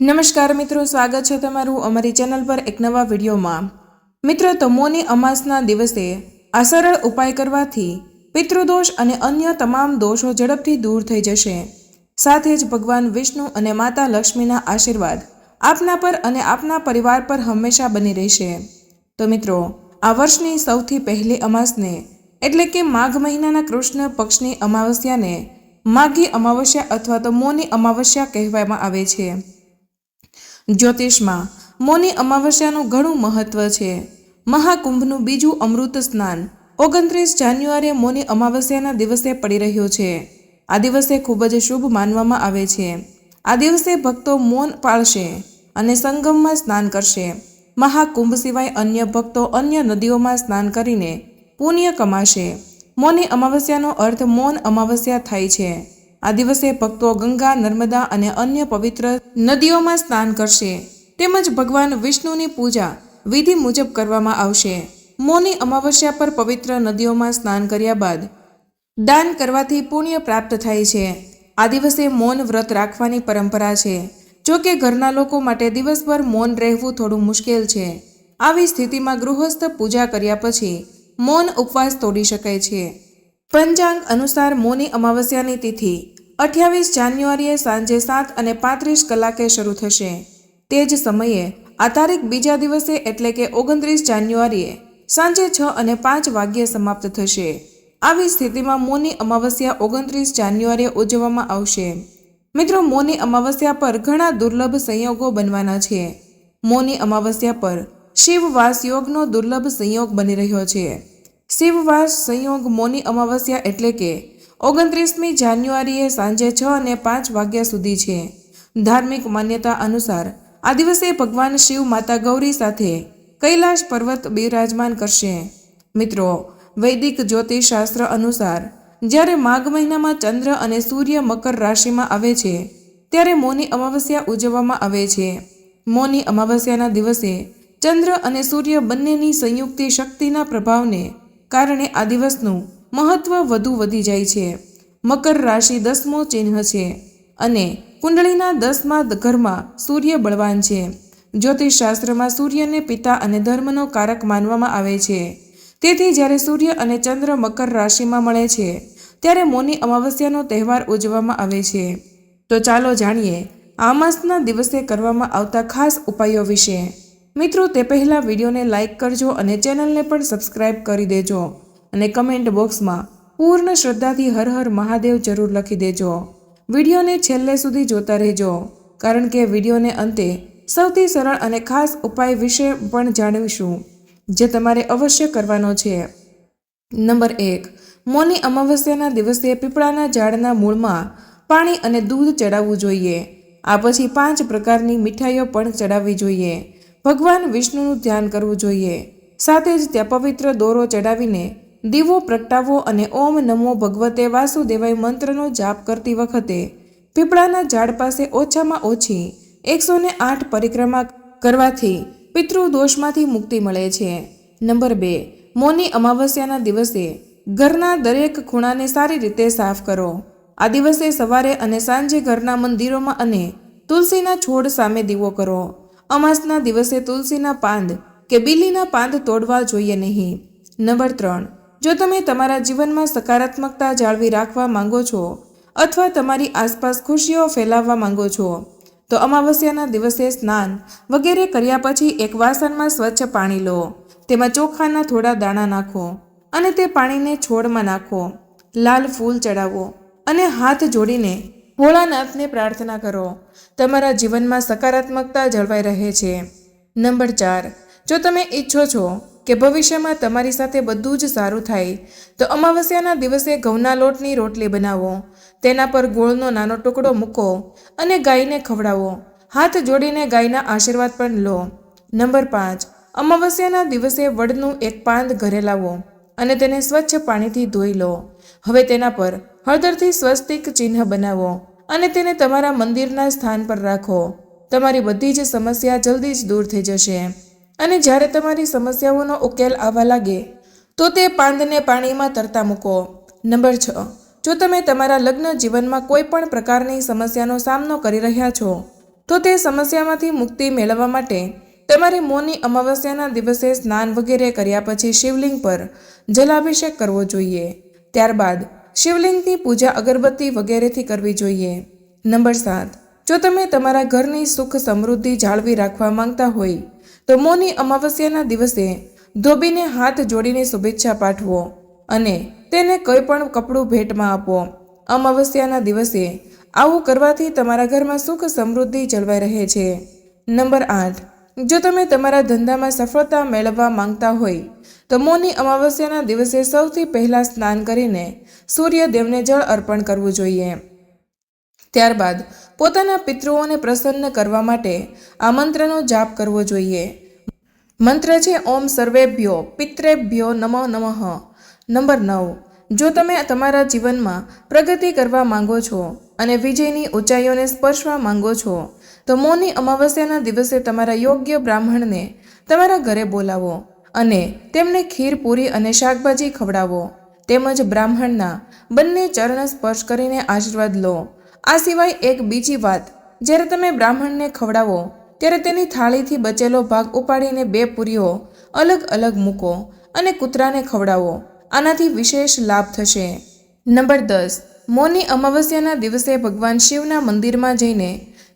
નમસ્કાર મિત્રો, સ્વાગત છે તમારું અમારી ચેનલ પર એક નવા વિડીયોમાં। મિત્રો, તમોની અમાસના દિવસે આ સરળ ઉપાય કરવાથી પિતૃદોષ અને અન્ય તમામ દોષો ઝડપથી દૂર થઈ જશે। સાથે જ ભગવાન વિષ્ણુ અને માતા લક્ષ્મીના આશીર્વાદ આપના પર અને આપના પરિવાર પર હંમેશા બની રહેશે। તો મિત્રો, આ વર્ષની સૌથી પહેલી અમાસને એટલે કે માઘ મહિનાના કૃષ્ણ પક્ષની અમાવસ્યાને માઘી અમાવસ્યા અથવા તો મૌની અમાવસ્યા કહેવામાં આવે છે। જ્યોતિષમાં મૌની અમાવસ્યાનું ઘણું મહત્વ છે। મહાકુંભનું બીજું અમૃત સ્નાન 29 જાન્યુઆરીએ મૌની અમાવસ્યાના દિવસે પડી રહ્યો છે। આ દિવસે ખૂબ જ શુભ માનવામાં આવે છે। આ દિવસે ભક્તો મૌન પાળશે અને સંગમમાં સ્નાન કરશે। મહાકુંભ સિવાય અન્ય ભક્તો અન્ય નદીઓમાં સ્નાન કરીને પુણ્ય કમાશે। મૌની અમાવસ્યાનો અર્થ મૌન અમાવસ્યા થાય છે। આ દિવસે ભક્તો ગંગા, નર્મદા અને અન્ય પવિત્ર નદીઓમાં સ્નાન કરશે તેમજ ભગવાન વિષ્ણુની પૂજા વિધિ મુજબ કરવામાં આવશે। મૌની અમાવસ્યા પર પવિત્ર નદીઓમાં સ્નાન કર્યા બાદ દાન કરવાથી પુણ્ય પ્રાપ્ત થાય છે। આ દિવસે મૌન વ્રત રાખવાની પરંપરા છે। જો કે ઘરના લોકો માટે દિવસભર મૌન રહેવું થોડું મુશ્કેલ છે। આવી સ્થિતિમાં ગૃહસ્થ પૂજા કર્યા પછી મૌન ઉપવાસ તોડી શકાય છે। પંચાંગ અનુસાર મૌની અમાવસ્યાની તિથિ 28 જાન્યુઆરીએ સાંજે 7:35 કલાકે શરૂ થશે। તે જ સમયે આ તારીખ બીજા દિવસે એટલે કે 29 જાન્યુઆરીએ સાંજે 6:05 વાગ્યે સમાપ્ત થશે। આવી સ્થિતિમાં મૌની અમાવસ્યા 29 જાન્યુઆરીએ ઉજવવામાં આવશે। મિત્રો, મૌની અમાવસ્યા પર ઘણા દુર્લભ સંયોગો બનવાના છે। મૌની અમાવસ્યા પર શિવવાસ યોગનો દુર્લભ સંયોગ બની રહ્યો છે। શિવવાસ સંયોગ મૌની અમાવસ્યા એટલે કે 29મી જાન્યુઆરીએ સાંજે 6:05 વાગ્યા સુધી છે। ધાર્મિક માન્યતા અનુસાર આ દિવસે ભગવાન શિવ માતા ગૌરી સાથે કૈલાશ પર્વત બિરાજમાન કરશે। મિત્રો, વૈદિક જ્યોતિષ શાસ્ત્ર અનુસાર જ્યારે માઘ મહિનામાં ચંદ્ર અને સૂર્ય મકર રાશિમાં આવે છે ત્યારે મૌની અમાવસ્યા ઉજવવામાં આવે છે। મૌની અમાવસ્યાના દિવસે ચંદ્ર અને સૂર્ય બંનેની સંયુક્ત શક્તિના પ્રભાવને કારણે આ દિવસનું મહત્વ વધુ વધી જાય છે। મકર રાશિ 10મો ચિહ્ન છે અને કુંડળીના 10મા ઘરમાં સૂર્ય બળવાન છે। જ્યોતિષ શાસ્ત્રમાં સૂર્યને પિતા અને ધર્મનો કારક માનવામાં આવે છે। તેથી જ્યારે સૂર્ય અને ચંદ્ર મકર રાશિમાં મળે છે ત્યારે મૌની અમાવસ્યાનો તહેવાર ઉજવવામાં આવે છે। તો ચાલો જાણીએ આ અમાસના દિવસે કરવામાં આવતા ખાસ ઉપાયો વિશે। મિત્રો, તે પહેલાં વિડીયોને લાઇક કરજો અને ચેનલને પણ સબસ્ક્રાઇબ કરી દેજો અને કમેન્ટ બોક્સમાં પૂર્ણ શ્રદ્ધાથી હર હર મહાદેવ જરૂર લખી દેજો। વિડીયોને છેલ્લે સુધી જોતા રહેજો કારણ કે વિડીયોને અંતે સૌથી સરળ અને ખાસ ઉપાય વિશે પણ જાણીશું જે તમારે અવશ્ય કરવાનો છે। નંબર 1, મૌની અમાવસ્યાના દિવસે પીપળાના ઝાડના મૂળમાં પાણી અને દૂધ ચડાવવું જોઈએ। આ પછી 5 પ્રકારની મીઠાઈઓ પણ ચડાવવી જોઈએ। ભગવાન વિષ્ણુનું ધ્યાન કરવું જોઈએ। સાથે જ ત્યાં પવિત્ર દોરો ચડાવીને દીવો પ્રગટાવવો અને ઓમ નમો ભગવતે વાસુદેવાય મંત્રનો જાપ કરતી વખતે પીપળાના ઝાડ પાસે ઓછામાં ઓછી 108 પરિક્રમા કરવાથી પિતૃદોષમાંથી મુક્તિ મળે છે। નંબર 2, મૌની અમાવસ્યાના દિવસે ઘરના દરેક ખૂણાને સારી રીતે સાફ કરો। આ દિવસે સવારે અને સાંજે ઘરના મંદિરોમાં અને તુલસીના છોડ સામે દીવો કરો। અમાસના દિવસે તુલસીના પાંદ કે બીલીના પાંદ તોડવા જોઈએ નહીં। નંબર 3, જો તમે તમારા જીવનમાં સકારાત્મકતા જાળવી રાખવા માંગો છો અથવા તમારી આસપાસ ખુશીઓ ફેલાવવા માંગો છો તો અમાવસ્યાના દિવસે સ્નાન વગેરે કર્યા પછી એક વાસણમાં સ્વચ્છ પાણી લો। તેમાં ચોખાના થોડા દાણા નાખો અને તે પાણીને છોડમાં નાખો। લાલ ફૂલ ચડાવો અને હાથ જોડીને ભોળાનાથને પ્રાર્થના કરો। તમારા જીવનમાં સકારાત્મકતા જળવાઈ રહે છે। નંબર 4, જો તમે ઈચ્છો છો કે ભવિષ્યમાં તમારી સાથે બધું જ સારું થાય તો અમાવસ્યાના દિવસે ઘઉંના લોટની રોટલી બનાવો। તેના પર ગોળનો નાનો ટુકડો મૂકો અને ગાયને ખવડાવો। હાથ જોડીને ગાયના આશીર્વાદ પણ લો। નંબર 5, અમાવસ્યાના દિવસે વડનું એક પાંદ ઘરે લાવો અને તેને સ્વચ્છ પાણીથી ધોઈ લો। હવે તેના પર હળદરથી સ્વસ્તિક ચિહ્ન બનાવો અને તેને તમારા મંદિરના સ્થાન પર રાખો। તમારી બધી જ સમસ્યા જલ્દી જ દૂર થઈ જશે અને જ્યારે તમારી સમસ્યાઓનો ઉકેલ આવવા લાગે તો તે પાંદને પાણીમાં તરતા મૂકો। નંબર 6, જો તમે તમારા લગ્ન જીવનમાં કોઈ પણ પ્રકારની સમસ્યાનો સામનો કરી રહ્યા છો તો તે સમસ્યામાંથી મુક્તિ મેળવવા માટે તમારે મૌની અમાવસ્યાના દિવસે સ્નાન વગેરે કર્યા પછી શિવલિંગ પર જલાભિષેક કરવો જોઈએ. ત્યારબાદ શિવલિંગની પૂજા અગરબત્તી વગેરેથી કરવી જોઈએ. નંબર 7, જો તમે તમારા ઘરની સુખ સમૃદ્ધિ જાળવી રાખવા માંગતા હોય તો મૌની અમાવસ્યાના દિવસે ધોબીને હાથ જોડીને શુભેચ્છા પાઠવો અને તેને કોઈ પણ કપડું ભેટમાં આપો. અમાવસ્યાના દિવસે આવું કરવાથી તમારા ઘરમાં સુખ સમૃદ્ધિ જળવાઈ રહે છે. નંબર 8, જો તમે તમારા ધંધામાં સફળતા મેળવવા માંગતા હોય તો મૌની અમાવસ્યાના દિવસે સૌથી પહેલાં સ્નાન કરીને સૂર્યદેવને જળ અર્પણ કરવું જોઈએ. ત્યારબાદ પોતાના પિતૃઓને પ્રસન્ન કરવા માટે આ મંત્રનો જાપ કરવો જોઈએ. મંત્ર છે ઓમ સર્વેભ્યો પિતૃભ્યો નમો નમઃ. નંબર 9, જો તમે તમારા જીવનમાં પ્રગતિ કરવા માંગો છો અને વિજયની ઊંચાઈઓને સ્પર્શવા માંગો છો તો મૌની અમાવસ્યાના દિવસે તમારા યોગ્ય બ્રાહ્મણને તમારા ઘરે બોલાવો અને તેમને ખીર પૂરી અને શાકભાજી ખવડાવો. તેમજ બ્રાહ્મણના બંને ચરણ સ્પર્શ કરીને આશીર્વાદ લો. આ સિવાય એક બીજી વાત, જ્યારે તમે બ્રાહ્મણને ખવડાવો ત્યારે તેની થાળીથી બચેલો ભાગ ઉપાડીને 2 પૂરીઓ અલગ અલગ મૂકો અને કૂતરાને ખવડાવો. આનાથી વિશેષ લાભ થશે. નંબર 10, મૌની અમાવસ્યાના દિવસે ભગવાન શિવના મંદિરમાં જઈને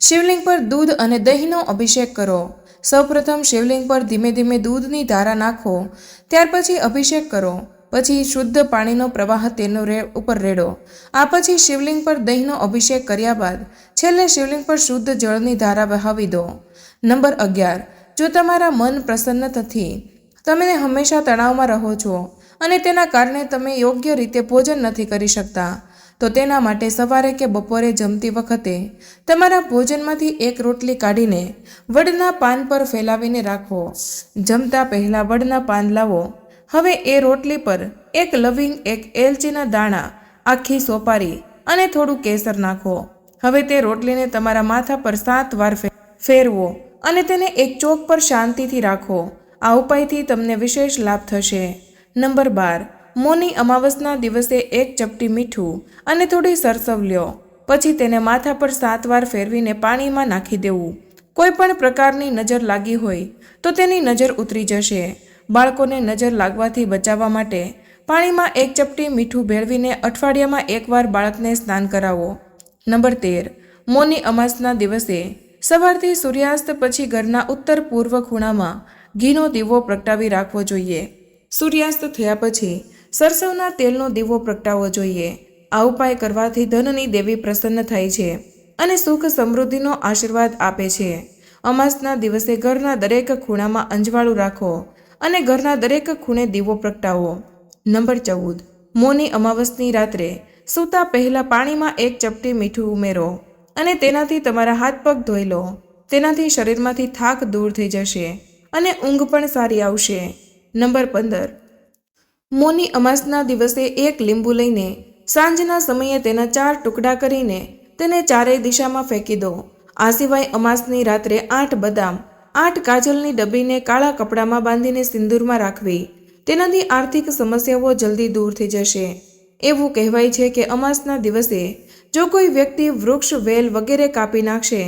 શિવલિંગ પર દૂધ અને દહીંનો અભિષેક કરો. સૌપ્રથમ શિવલિંગ પર ધીમે ધીમે દૂધની ધારા નાખો. ત્યાર પછી અભિષેક કરો. પછી શુદ્ધ પાણીનો પ્રવાહ તેનો ઉપર રેડો. આ પછી શિવલિંગ પર દહીંનો અભિષેક કર્યા બાદ છેલ્લે શિવલિંગ પર શુદ્ધ જળની ધારા વહાવી દો. નંબર 11, જો તમારા મન પ્રસન્ન નથી, તમે હંમેશા તણાવમાં રહો છો અને તેના કારણે તમે યોગ્ય રીતે ભોજન નથી કરી શકતા તો તેના માટે સવારે કે બપોરે જમતી વખતે તમારા ભોજનમાંથી 1 રોટલી કાઢીને વડના પાન પર ફેલાવીને રાખો. જમતા પહેલાં વડના પાન લાવો. હવે એ રોટલી પર 1 લવિંગ, 1 એલચીના દાણા, આખી સોપારી અને થોડું કેસર નાખો. હવે તે રોટલીને તમારા માથા પર 7 વાર ફેરવો અને તેને એક ચોક પર શાંતિથી રાખો. આ ઉપાયથી તમને વિશેષ લાભ થશે. નંબર 12, મૌની અમાવસના દિવસે 1 ચપટી મીઠું અને થોડી સરસવ લ્યો. પછી તેને માથા પર 7 વાર ફેરવીને પાણીમાં નાખી દેવું. કોઈ પણ પ્રકારની નજર લાગી હોય તો તેની નજર ઉતરી જશે. બાળકોને નજર લાગવાથી બચાવવા માટે પાણીમાં 1 ચપટી મીઠું ભેળવીને અઠવાડિયામાં 1 વાર બાળકને સ્નાન કરાવો. નંબર 13, મૌની અમાસના દિવસે સવારથી સૂર્યાસ્ત પછી ઘરના ઉત્તર પૂર્વ ખૂણામાં ઘીનો દીવો પ્રગટાવી રાખવો જોઈએ. સૂર્યાસ્ત થયા પછી સરસવના તેલનો દીવો પ્રગટાવવો જોઈએ. આ ઉપાય કરવાથી ધનની દેવી પ્રસન્ન થાય છે અને સુખ સમૃદ્ધિનો આશીર્વાદ આપે છે. અમાસના દિવસે ઘરના દરેક ખૂણામાં અંજવાળું રાખો અને ઘરના દરેક ખૂણે દીવો પ્રગટાવો. નંબર 14, મૌની અમાવસની રાત્રે સૂતા પહેલાં પાણીમાં 1 ચપટી મીઠું ઉમેરો અને તેનાથી તમારા હાથ પગ ધોઈ લો. તેનાથી શરીરમાંથી થાક દૂર થઈ જશે અને ઊંઘ પણ સારી આવશે. નંબર 15, મૌની અમાસના દિવસે 1 લીંબુ લઈને સાંજના સમયે તેના 4 ટુકડા કરીને તેને ચારેય દિશામાં ફેંકી દો. આ સિવાય અમાસની રાત્રે 8 બદામ, 8 કાજલની ડબ્બીને કાળા કપડામાં બાંધીને સિંદૂરમાં રાખવી. તેનાથી આર્થિક સમસ્યાઓ જલ્દી દૂર થઈ જશે. એવું કહેવાય છે કે અમાસના દિવસે જો કોઈ વ્યક્તિ વૃક્ષ, વેલ વગેરે કાપી નાખશે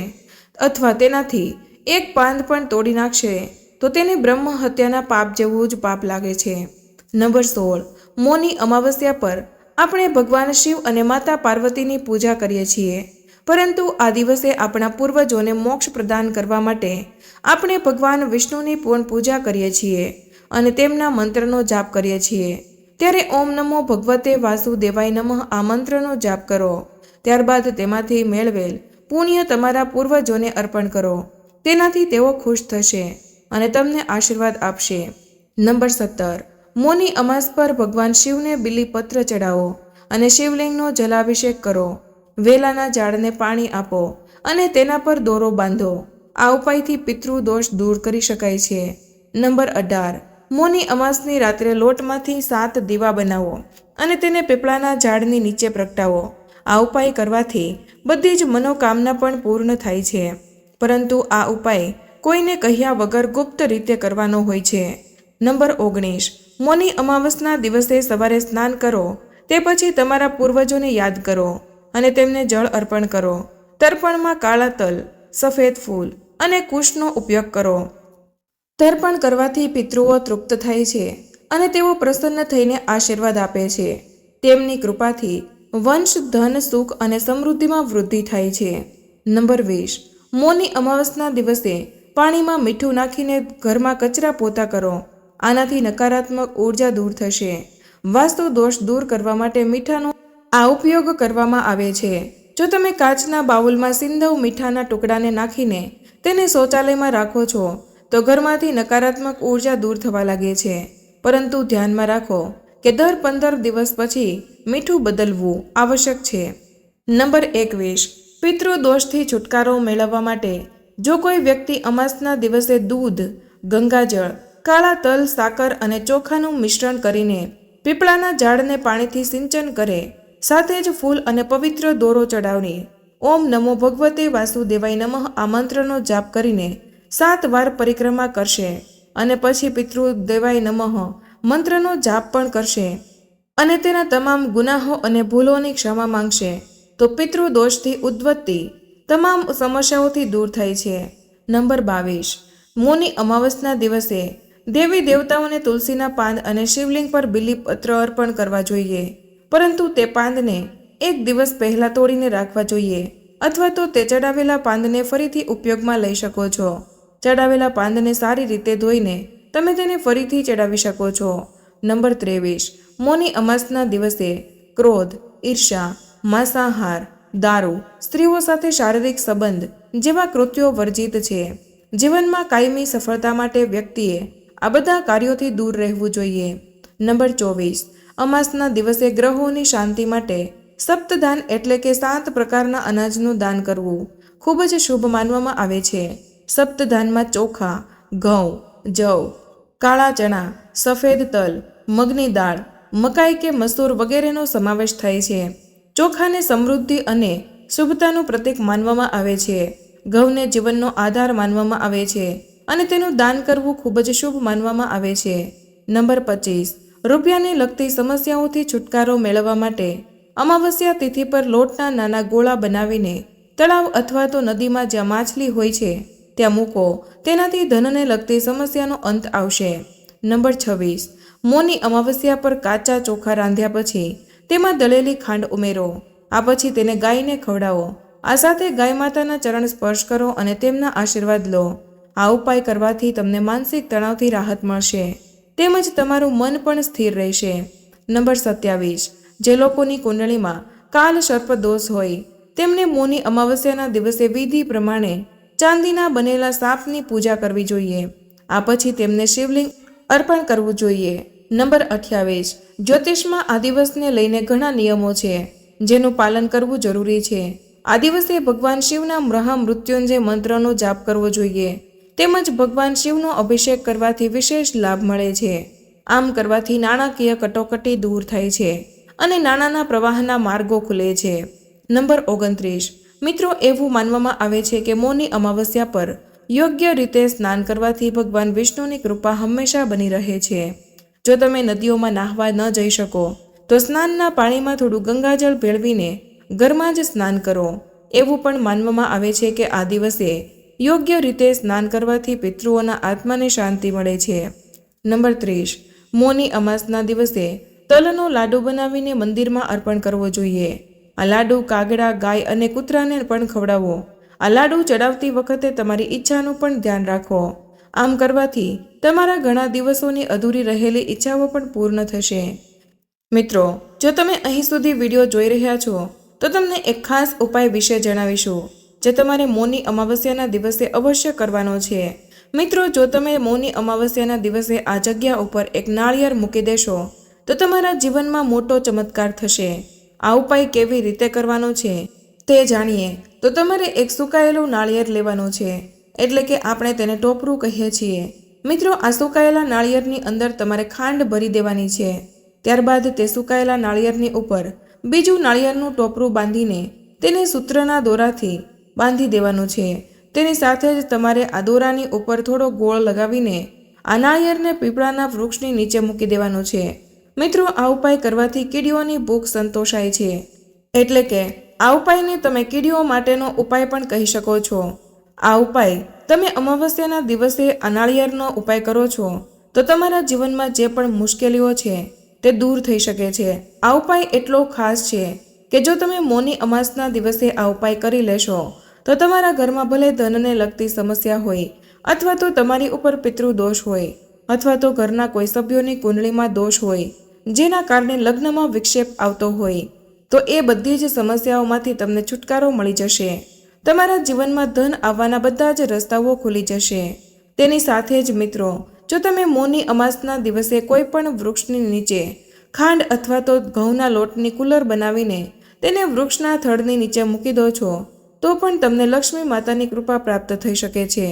અથવા તેનાથી 1 પાન પણ તોડી નાખશે તો તેને બ્રહ્મ હત્યાના પાપ જેવું જ પાપ લાગે છે. નંબર 16, મૌની અમાવસ્યા પર આપણે ભગવાન શિવ અને માતા પાર્વતીની પૂજા કરીએ છીએ. પરંતુ આ દિવસે આપણા પૂર્વજોને મોક્ષ પ્રદાન કરવા માટે આપણે ભગવાન વિષ્ણુની પૂર્ણ પૂજા કરીએ છીએ અને તેમના મંત્રનો જાપ કરીએ છીએ. ત્યારે ઓમ નમો ભગવતે વાસુદેવાય નમઃ આ મંત્રનો જાપ કરો. ત્યારબાદ તેમાંથી મેળવેલ પુણ્ય તમારા પૂર્વજોને અર્પણ કરો. તેનાથી તેઓ ખુશ થશે અને તમને આશીર્વાદ આપશે. નંબર 17, મૌની અમાસ પર ભગવાન શિવને બીલીપત્ર ચડાવો અને શિવલિંગનો જલાભિષેક કરો. વેલાના ઝાડને પાણી આપો અને તેના પર દોરો બાંધો. આ ઉપાયથી પિતૃદોષ દૂર કરી શકાય છે. નંબર 18, મૌની અમાસની રાત્રે લોટમાંથી 7 દીવા બનાવો અને તેને પીપળાના ઝાડની નીચે પ્રગટાવો. આ ઉપાય કરવાથી બધી જ મનોકામના પણ પૂર્ણ થાય છે. પરંતુ આ ઉપાય કોઈને કહ્યા વગર ગુપ્ત રીતે કરવાનો હોય છે. નંબર 19, મૌની અમાવસના દિવસે સવારે સ્નાન કરો. તે પછી તમારા પૂર્વજોને યાદ કરો અને તેમને જળ અર્પણ કરો. તર્પણમાં કાળા તલ, સફેદ ફૂલ અને કુશનો ઉપયોગ કરો. તર્પણ કરવાથી પિતૃઓ તૃપ્ત થાય છે અને તેઓ પ્રસન્ન થઈને આશીર્વાદ આપે છે. તેમની કૃપાથી વંશ, ધન, સુખ અને સમૃદ્ધિમાં વૃદ્ધિ થાય છે. નંબર 20. મૌની અમાવસના દિવસે પાણીમાં મીઠું નાખીને ઘરમાં કચરા પોતા કરો. આનાથી નકારાત્મક ઉર્જા દૂર થશે. વાસ્તુ દોષ દૂર કરવા માટે મીઠાનો આ ઉપયોગ કરવામાં આવે છે. જો તમે કાચના બાઉલમાં સિંધવ મીઠાના ટુકડાને નાખીને તેને શૌચાલયમાં રાખો છો તો ઘરમાંથી નકારાત્મક ઉર્જા દૂર થવા લાગે છે. પરંતુ ધ્યાનમાં રાખો કે દર 15 દિવસ પછી મીઠું બદલવું આવશ્યક છે. નંબર 21. પિતૃદોષથી છુટકારો મેળવવા માટે જો કોઈ વ્યક્તિ અમાસના દિવસે દૂધ, ગંગાજળ, કાળા તલ, સાકર અને ચોખાનું મિશ્રણ કરીને પીપળાના ઝાડને પાણીથી સિંચન કરે, સાથે જ ફૂલ અને પવિત્ર દોરો ચડાવી ઓમ નમો ભગવતે વાસુદેવાય નમઃ આ મંત્રનો જાપ કરીને 7 વાર પરિક્રમા કરશે અને પછી પિતૃદેવાય નમઃ મંત્રનો જાપ પણ કરશે અને તેના તમામ ગુનાહો અને ભૂલોની ક્ષમા માંગશે તો પિતૃદોષથી ઉદ્ભવતી તમામ સમસ્યાઓથી દૂર થાય છે. નંબર 22. મૌની અમાવસના દિવસે દેવી દેવતાઓને તુલસીના પાન અને શિવલિંગ પર બીલીપત્ર અર્પણ કરવા જોઈએ, પરંતુ તે પાંદને 1 દિવસ પહેલા તોડીને રાખવા જોઈએ અથવા તો તે ચડાવેલા પાંદને ફરીથી ઉપયોગમાં લઈ શકો છો. ચડાવેલા પાંદને સારી રીતે ધોઈને તમે તેને ફરીથી ચડાવી શકો છો. નંબર 23. મૌની અમાસના દિવસે ક્રોધ, ઈર્ષા, માંસાહાર, દારૂ, સ્ત્રીઓ સાથે શારીરિક સંબંધ જેવા કૃત્યો વર્જિત છે. જીવનમાં કાયમી સફળતા માટે વ્યક્તિએ આ બધા કાર્યોથી દૂર રહેવું જોઈએ. નંબર 24. અમાસના દિવસે ગ્રહોની શાંતિ માટે સપ્તદાન એટલે કે 7 પ્રકારના અનાજનું દાન કરવું ખૂબ જ શુભ માનવામાં આવે છે. સપ્તદાનમાં ચોખા, ઘઉં, જવ, કાળા ચણા, સફેદ તલ, મગની દાળ, મકાઈ કે મસૂર વગેરેનો સમાવેશ થાય છે. ચોખાને સમૃદ્ધિ અને શુભતાનું પ્રતીક માનવામાં આવે છે. ઘઉંને જીવનનો આધાર માનવામાં આવે છે અને તેનું દાન કરવું ખૂબ જ શુભ માનવામાં આવે છે. નંબર 25. રૂપિયાને લગતી સમસ્યાઓથી છુટકારો મેળવવા માટે અમાવસ્યા તિથિ પર લોટના નાના ગોળા બનાવીને તળાવ અથવા તો નદીમાં જ્યાં માછલી હોય છે ત્યાં મૂકો. તેનાથી ધનને લગતી સમસ્યાનો અંત આવશે. નંબર 26. મૌની અમાવસ્યા પર કાચા ચોખા રાંધ્યા પછી તેમાં દળેલી ખાંડ ઉમેરો. આ પછી તેને ગાયને ખવડાવો. આ સાથે ગાય માતાના ચરણ સ્પર્શ કરો અને તેમના આશીર્વાદ લો. આ ઉપાય કરવાથી તમને માનસિક તણાવથી રાહત મળશે તેમજ તમારું મન પણ સ્થિર રહેશે. નંબર 27. જે લોકોની કુંડળીમાં કાલ સર્પ દોષ હોય તેમને મૌની અમાવસ્યાના દિવસે વિધિ પ્રમાણે ચાંદીના બનેલા સાપની પૂજા કરવી જોઈએ. આ પછી તેમને શિવલિંગ અર્પણ કરવું જોઈએ. નંબર 28. જ્યોતિષમાં આ દિવસને લઈને ઘણા નિયમો છે જેનું પાલન કરવું જરૂરી છે. આ દિવસે ભગવાન શિવના મહામૃત્યુંજય મંત્રનો જાપ કરવો જોઈએ તેમજ ભગવાન શિવનો અભિષેક કરવાથી વિશેષ લાભ મળે છે. આમ કરવાથી નાણાકીય કટોકટી દૂર થાય છે અને નાણાંના પ્રવાહના માર્ગો ખુલે છે. નંબર 29. મિત્રો, એવું માનવામાં આવે છે કે મૌની અમાવસ્યા પર યોગ્ય રીતે સ્નાન કરવાથી ભગવાન વિષ્ણુની કૃપા હંમેશા બની રહે છે. જો તમે નદીઓમાં નાહવા ન જઈ શકો તો સ્નાનના પાણીમાં થોડું ગંગાજળ ભેળવીને ઘરમાં જ સ્નાન કરો. એવું પણ માનવામાં આવે છે કે આ દિવસે યોગ્ય રીતે સ્નાન કરવાથી પિતૃઓના આત્માને શાંતિ મળે છે. નંબર 30. મૌની અમાસના દિવસે તલનો લાડુ બનાવીને મંદિરમાં અર્પણ કરવો જોઈએ. આ લાડુ કાગડા, ગાય અને કૂતરાને પણ ખવડાવો. આ લાડુ ચડાવતી વખતે તમારી ઈચ્છાનું પણ ધ્યાન રાખો. આમ કરવાથી તમારા ઘણા દિવસોની અધૂરી રહેલી ઈચ્છાઓ પણ પૂર્ણ થશે. મિત્રો, જો તમે અહીં સુધી વિડીયો જોઈ રહ્યા છો તો તમને એક ખાસ ઉપાય વિશે જણાવીશું જે તમારે મૌની અમાવસ્યાના દિવસે અવશ્ય કરવાનો છે. મિત્રો, જો તમે મૌની અમાવસ્યાના દિવસે આ જગ્યા ઉપર એક નાળિયેર મૂકી દેશો તો તમારા જીવનમાં મોટો ચમત્કાર થશે. આ ઉપાય કેવી રીતે કરવાનો છે તે જાણીએ તો તમારે એક સુકાયેલું નાળિયેર લેવાનું છે, એટલે કે આપણે તેને ટોપરું કહીએ છીએ. મિત્રો, આ સુકાયેલા નાળિયેરની અંદર તમારે ખાંડ ભરી દેવાની છે. ત્યારબાદ તે સુકાયેલા નાળિયેરની ઉપર બીજું નાળિયેરનું ટોપરું બાંધીને તેને સૂત્રના દોરાથી બાંધી દેવાનું છે. તેની સાથે જ તમારે આ દોરાની ઉપર થોડો ગોળ લગાવીને આ નાળિયેરને પીપળાના વૃક્ષની નીચે મૂકી દેવાનું છે. મિત્રો, આ ઉપાય કરવાથી કીડીઓની ભૂખ સંતોષાય છે, એટલે કે આ ઉપાયને તમે કીડીઓ માટેનો ઉપાય પણ કહી શકો છો. આ ઉપાય તમે અમાવસ્યાના દિવસે નાળિયેરનો ઉપાય કરો છો તો તમારા જીવનમાં જે પણ મુશ્કેલીઓ છે તે દૂર થઈ શકે છે. આ ઉપાય એટલો ખાસ છે કે જો તમે મૌની અમાસના દિવસે આ ઉપાય કરી લેશો તો તમારા ઘરમાં ભલે ધનને લગતી સમસ્યા હોય અથવા તો તમારી ઉપર પિતૃદોષ હોય અથવા તો ઘરના કોઈ સભ્યોની કુંડળીમાં દોષ હોય જેના કારણે લગ્નમાં વિક્ષેપ આવતો હોય તો એ બધી જ સમસ્યાઓમાંથી તમને છુટકારો મળી જશે. તમારા જીવનમાં ધન આવવાના બધા જ રસ્તાઓ ખુલી જશે. તેની સાથે જ મિત્રો, જો તમે મૌની અમાસના દિવસે કોઈ પણ વૃક્ષની નીચે ખાંડ અથવા તો ઘઉંના લોટની કુલર બનાવીને તેને વૃક્ષના થડની નીચે મૂકી દો છો તો પણ તમને લક્ષ્મી માતાની કૃપા પ્રાપ્ત થઈ શકે છે.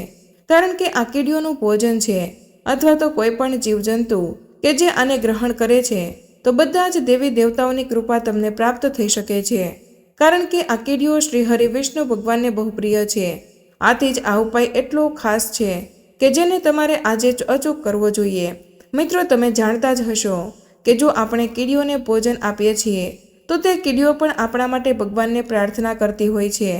કારણ કે આ કીડીઓનું ભોજન છે અથવા તો કોઈ પણ જીવજંતુ કે જે આને ગ્રહણ કરે છે તો બધા જ દેવી દેવતાઓની કૃપા તમને પ્રાપ્ત થઈ શકે છે. કારણ કે આ કીડીઓ શ્રી હરિ વિષ્ણુ ભગવાનને બહુ પ્રિય છે. આથી જ આ ઉપાય એટલો ખાસ છે કે જેને તમારે આજે જ અચૂક કરવો જોઈએ. મિત્રો, તમે જાણતા જ હશો કે જો આપણે કીડીઓને ભોજન આપીએ છીએ તો તે કીડીઓ પણ આપણા માટે ભગવાનને પ્રાર્થના કરતી હોય છે.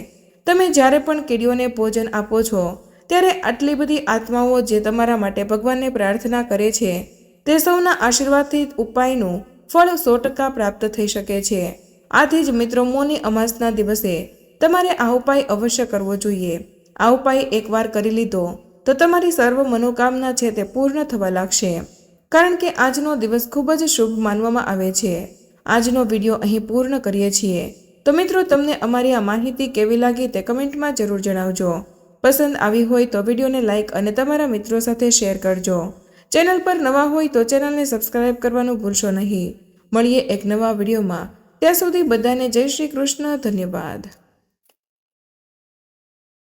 તમે જ્યારે પણ કીડીઓને ભોજન આપો છો ત્યારે આટલી બધી આત્માઓ જે તમારા માટે ભગવાનને પ્રાર્થના કરે છે તે સૌના આશીર્વાદથી ઉપાયનું ફળ 100% પ્રાપ્ત થઈ શકે છે. આથી જ મિત્રો, મૌની અમાસના દિવસે તમારે આ ઉપાય અવશ્ય કરવો જોઈએ. આ ઉપાય એકવાર કરી લીધો તો તમારી સર્વ મનોકામના છે તે પૂર્ણ થવા લાગશે. કારણ કે આજનો દિવસ ખૂબ જ શુભ માનવામાં આવે છે. આજનો વિડીયો અહીં પૂર્ણ કરીએ છીએ. તો મિત્રો, તમને અમારી આ માહિતી કેવી લાગી તે કમેન્ટમાં જરૂર જણાવજો. પસંદ આવી હોય તો વિડીયોને લાઇક અને તમારા મિત્રો સાથે શેર કરજો. ચેનલ પર નવા હોય તો ચેનલને સબસ્ક્રાઇબ કરવાનું ભૂલશો નહીં. મળીએ એક નવા વિડીયોમાં. ત્યાં સુધી બધાને જય શ્રી કૃષ્ણ. ધન્યવાદ.